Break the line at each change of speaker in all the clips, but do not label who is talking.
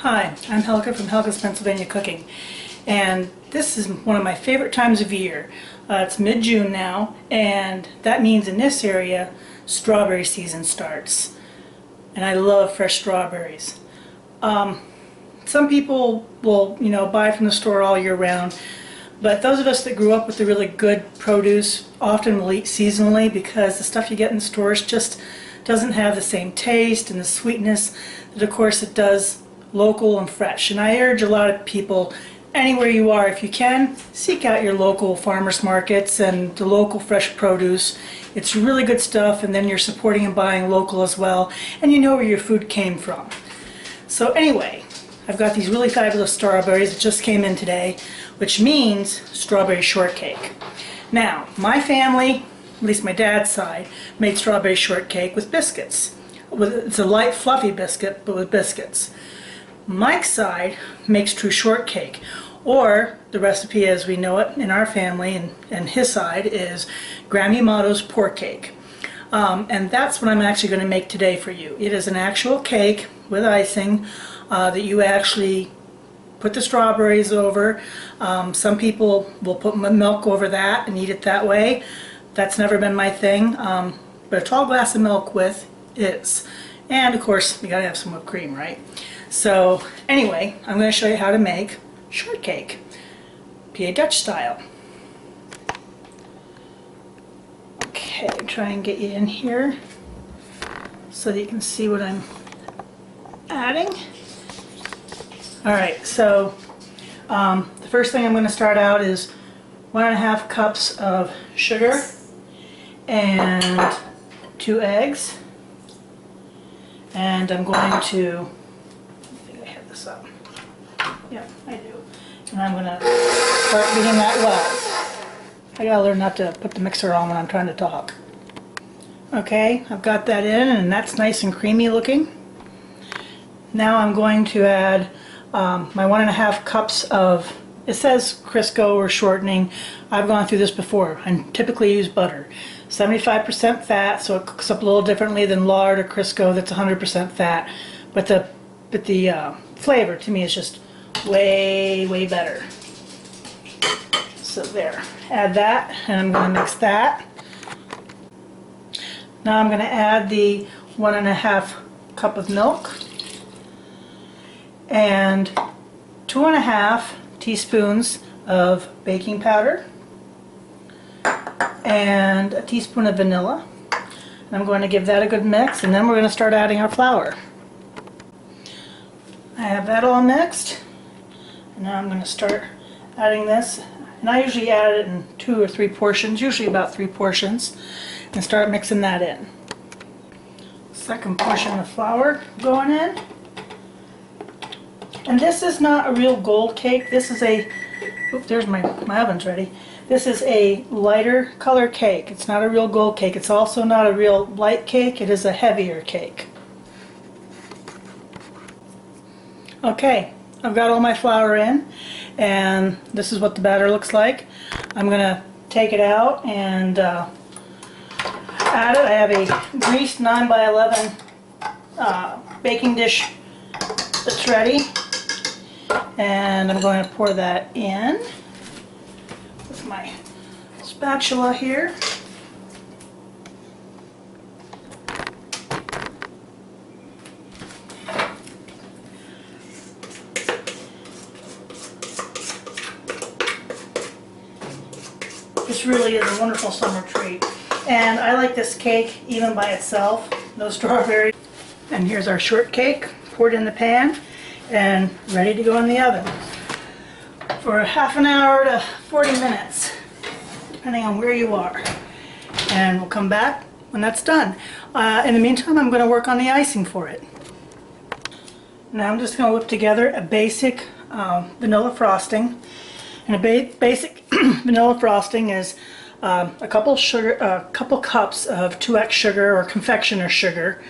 Hi, I'm Helga from Helga's Pennsylvania Cooking, and this is one of my favorite times of year. It's mid-June now, and that means in this area strawberry season starts, and I love fresh strawberries. Some people will, buy from the store all year round, but those of us that grew up with the really good produce often will eat seasonally because the stuff you get in the stores just doesn't have the same taste and the sweetness that of course it does local and fresh. And I urge a lot of people, anywhere you are, if you can, seek out your local farmers markets and the local fresh produce. It's really good stuff, and then you're supporting and buying local as well, and you know where your food came from. So anyway, I've got these really fabulous strawberries that just came in today, which means strawberry shortcake. Now, my family, at least my dad's side, made strawberry shortcake with biscuits. It's a light, fluffy biscuit, but with biscuits. Mike's side makes true shortcake, or the recipe as we know it in our family and his side is Grammy pork cake. And that's what I'm actually going to make today for you. It is an actual cake with icing that you actually put the strawberries over. Some people will put milk over that and eat it that way. That's never been my thing, but a tall glass of milk with is. And of course you gotta have some whipped cream, right? So anyway, I'm going to show you how to make shortcake, PA Dutch style. Okay, try and get you in here so that you can see what I'm adding. Alright, so the first thing I'm going to start out is 1.5 cups of sugar and 2 eggs. And I'm going to, I think I have this up. Yeah, I do. And I'm going to start beating that well. I gotta learn not to put the mixer on when I'm trying to talk. Okay, I've got that in and that's nice and creamy looking. Now I'm going to add my 1.5 cups of, it says Crisco or shortening. I've gone through this before. I typically use butter. 75% fat, so it cooks up a little differently than lard or Crisco that's 100% fat. But the flavor to me is just way better. So there, add that, and I'm going to mix that. Now I'm going to add the 1.5 cup of milk and 2.5 teaspoons of baking powder and a teaspoon of vanilla. And I'm going to give that a good mix, and then we're going to start adding our flour. I have that all mixed, and now I'm going to start adding this. And I usually add it in 2 or 3 portions, usually about 3 portions, and start mixing that in. Second portion of flour going in. And this is not a real gold cake. This is a, oops, there's my oven's ready. This is a lighter color cake. It's not a real gold cake. It's also not a real light cake. It is a heavier cake. Okay, I've got all my flour in, and this is what the batter looks like. I'm going to take it out and add it. I have a greased 9x11 baking dish that's ready, and I'm going to pour that in with my spatula here. This really is a wonderful summer treat, and I like this cake even by itself, no strawberries. And here's our shortcake poured in the pan and ready to go in the oven for half an hour to 40 minutes, depending on where you are. And we'll come back when that's done. In the meantime, I'm going to work on the icing for it. Now I'm just going to whip together a basic vanilla frosting. And a basic vanilla frosting is a couple cups of 2x sugar or confectioner sugar,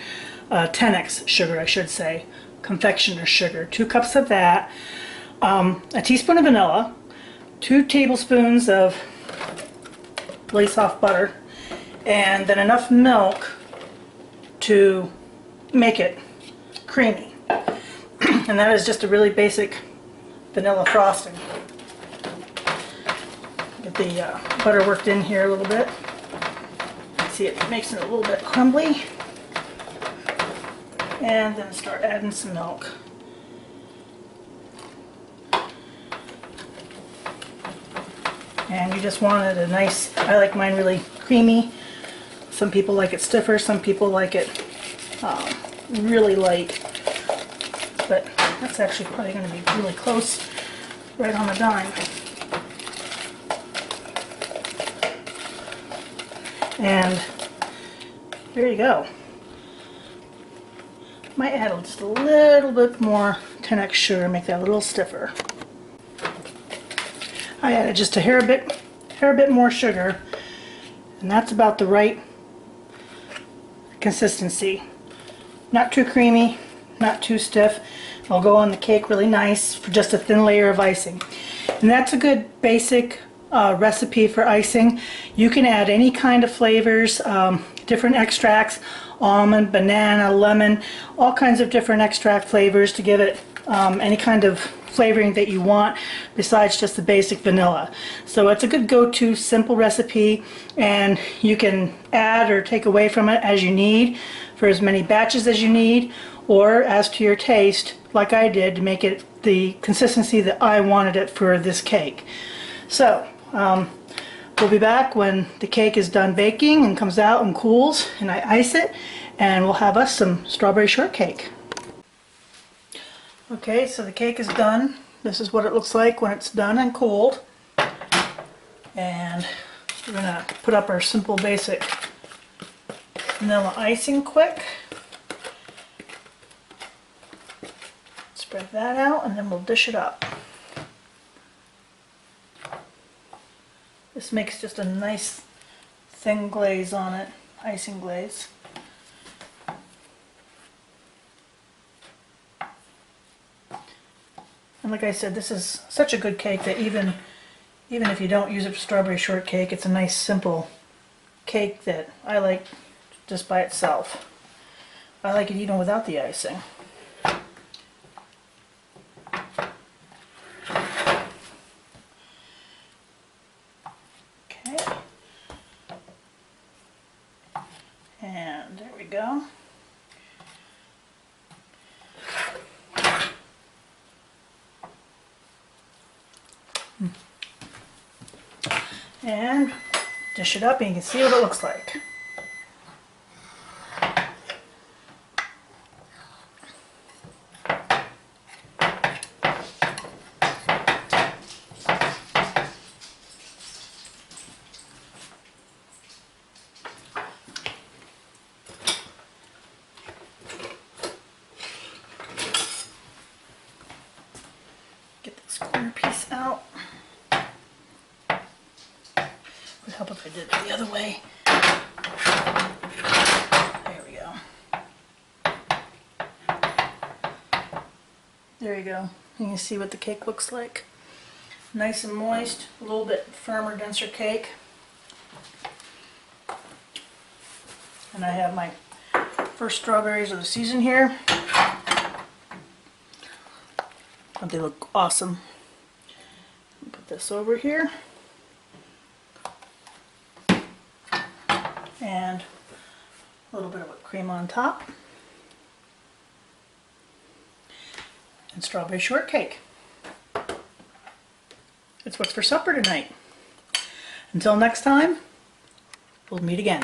10x sugar I should say, confectioner sugar, 2 cups of that, a teaspoon of vanilla, 2 tablespoons of really soft butter, and then enough milk to make it creamy. And that is just a really basic vanilla frosting. Get the butter worked in here a little bit. See, it makes it a little bit crumbly. And then start adding some milk. And you just want it a nice, I like mine really creamy. Some people like it stiffer, some people like it really light. But that's actually probably going to be really close, right on the dime. And there you go. Might add just a little bit more 10x sugar, make that a little stiffer. I added just a hair bit more sugar, and that's about the right consistency. Not too creamy, not too stiff. It'll go on the cake really nice for just a thin layer of icing. And that's a good basic recipe for icing. You can add any kind of flavors, different extracts, almond, banana, lemon, all kinds of different extract flavors to give it any kind of flavoring that you want besides just the basic vanilla. So it's a good go-to simple recipe, and you can add or take away from it as you need for as many batches as you need, or as to your taste, like I did, to make it the consistency that I wanted it for this cake. So we'll be back when the cake is done baking and comes out and cools, and I ice it, and we'll have us some strawberry shortcake. Okay, so the cake is done. This is what it looks like when it's done and cooled. And we're going to put up our simple basic vanilla icing quick. Spread that out, and then we'll dish it up. This makes just a nice thin glaze on it, icing glaze. And like I said, this is such a good cake that even if you don't use it for strawberry shortcake, it's a nice simple cake that I like just by itself. I like it even without the icing. Okay. And there we go. And dish it up, and you can see what it looks like. Get this corner piece out. Would help if I did it the other way. There we go. There you go. You can see what the cake looks like. Nice and moist, a little bit firmer, denser cake. And I have my first strawberries of the season here. Oh, they look awesome. Put this over here. And a little bit of whipped cream on top. And strawberry shortcake. It's what's for supper tonight. Until next time, we'll meet again.